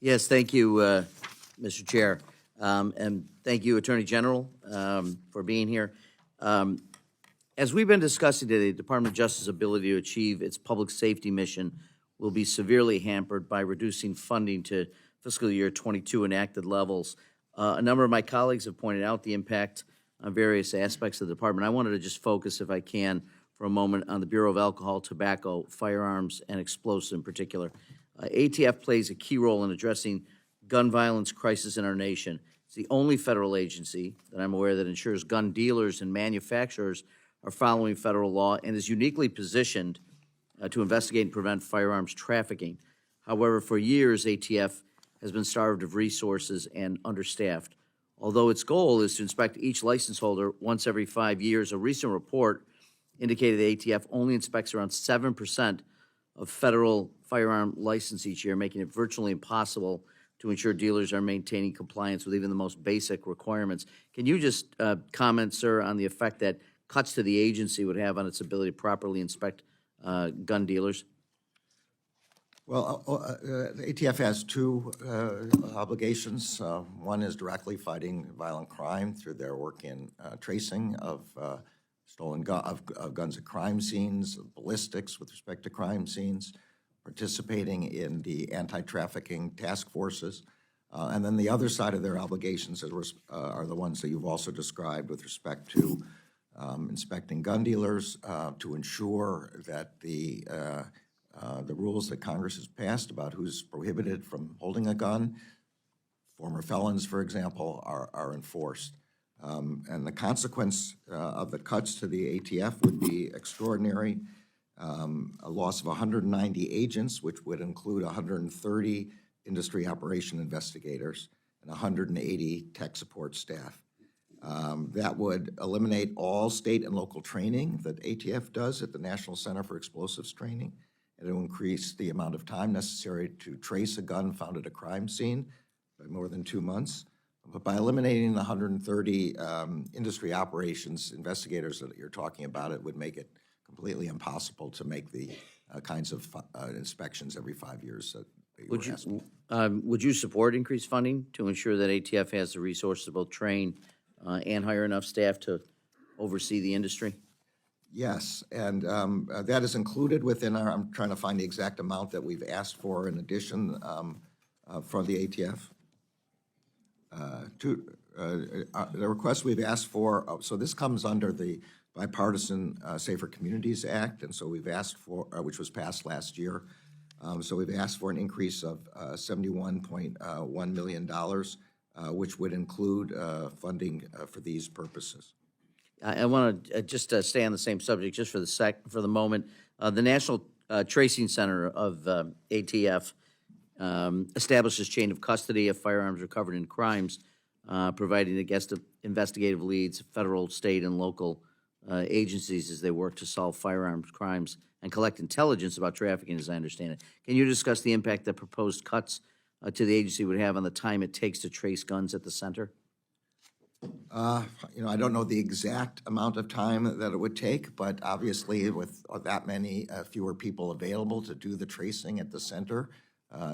Yes, thank you, Mr. Chair. And thank you, Attorney General, for being here. As we've been discussing today, the Department of Justice's ability to achieve its public safety mission will be severely hampered by reducing funding to fiscal year 22 enacted levels. A number of my colleagues have pointed out the impact on various aspects of the department. I wanted to just focus, if I can, for a moment on the Bureau of Alcohol, Tobacco, Firearms, and Explosives in particular. ATF plays a key role in addressing gun violence crisis in our nation. It's the only federal agency that I'm aware that ensures gun dealers and manufacturers are following federal law and is uniquely positioned to investigate and prevent firearms trafficking. However, for years, ATF has been starved of resources and understaffed. Although its goal is to inspect each license holder once every 5 years, a recent report indicated the ATF only inspects around 7% of federal firearm license each year, making it virtually impossible to ensure dealers are maintaining compliance with even the most basic requirements. Can you just comment, sir, on the effect that cuts to the agency would have on its ability to properly inspect gun dealers? Well, the ATF has two obligations. One is directly fighting violent crime through their work in tracing of stolen guns at crime scenes, ballistics with respect to crime scenes, participating in the anti-trafficking task forces. And then the other side of their obligations are the ones that you've also described with respect to inspecting gun dealers, to ensure that the rules that Congress has passed about who's prohibited from holding a gun, former felons, for example, are enforced. And the consequence of the cuts to the ATF would be extraordinary. A loss of 190 agents, which would include 130 industry operation investigators and 180 tech support staff. That would eliminate all state and local training that ATF does at the National Center for Explosives Training. It will increase the amount of time necessary to trace a gun found at a crime scene by more than 2 months. But by eliminating the 130 industry operations investigators that you're talking about, it would make it completely impossible to make the kinds of inspections every 5 years that you were asking. Would you support increased funding to ensure that ATF has the resources to both train and hire enough staff to oversee the industry? Yes, and that is included within our, I'm trying to find the exact amount that we've asked for in addition from the ATF. The request we've asked for, so this comes under the Bipartisan Safer Communities Act, and so we've asked for, which was passed last year. So we've asked for an increase of $71.1 million, which would include funding for these purposes. I want to just stay on the same subject just for the moment. The National Tracing Center of ATF establishes chain of custody of firearms recovered in crimes, providing against investigative leads, federal, state, and local agencies as they work to solve firearms crimes and collect intelligence about trafficking, as I understand it. Can you discuss the impact that proposed cuts to the agency would have on the time it takes to trace guns at the center? You know, I don't know the exact amount of time that it would take, but obviously with that many fewer people available to do the tracing at the center,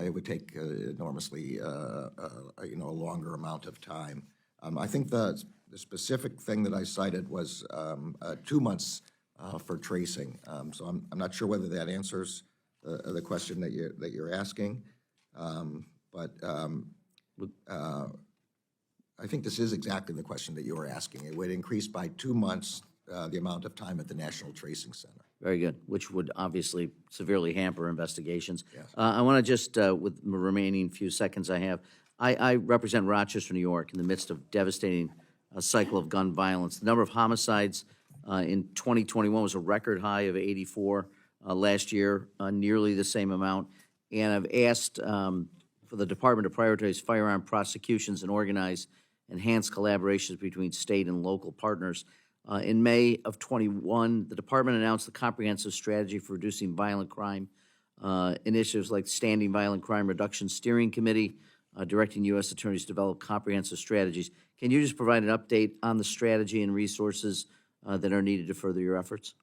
it would take enormously, you know, a longer amount of time. I think the specific thing that I cited was 2 months for tracing. So I'm not sure whether that answers the question that you're asking, but I think this is exactly the question that you were asking. It would increase by 2 months the amount of time at the National Tracing Center. Very good, which would obviously severely hamper investigations. Yes. I want to just, with the remaining few seconds I have, I represent Rochester, New York, in the midst of devastating cycle of gun violence. The number of homicides in 2021 was a record high of 84 last year, nearly the same amount. And I've asked for the department to prioritize firearm prosecutions and organize enhanced collaborations between state and local partners. In May of 21, the department announced the comprehensive strategy for reducing violent crime. Initiatives like the Standing Violent Crime Reduction Steering Committee, directing U.S. attorneys to develop comprehensive strategies. Can you just provide an update on the strategy and resources that are needed to further your efforts?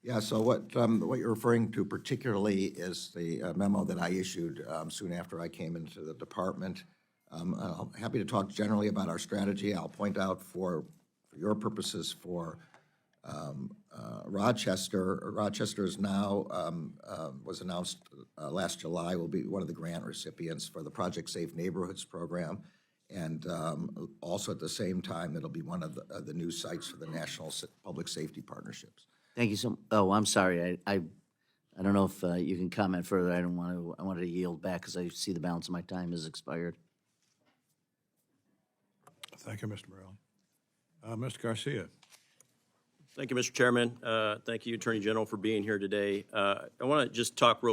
Yeah, so what you're referring to particularly is the memo that I issued soon after I came into the department. I'm happy to talk generally about our strategy. I'll point out for your purposes for Rochester. Rochester is now, was announced last July, will be one of the grant recipients for the Project Safe Neighborhoods program. And also at the same time, it'll be one of the new sites for the National Public Safety Partnerships. Thank you so, oh, I'm sorry. I don't know if you can comment further. I wanted to yield back because I see the balance of my time has expired. Thank you, Mr. Morelle. Mr. Garcia. Thank you, Mr. Chairman. Thank you, Attorney General, for being here today. I want to just talk real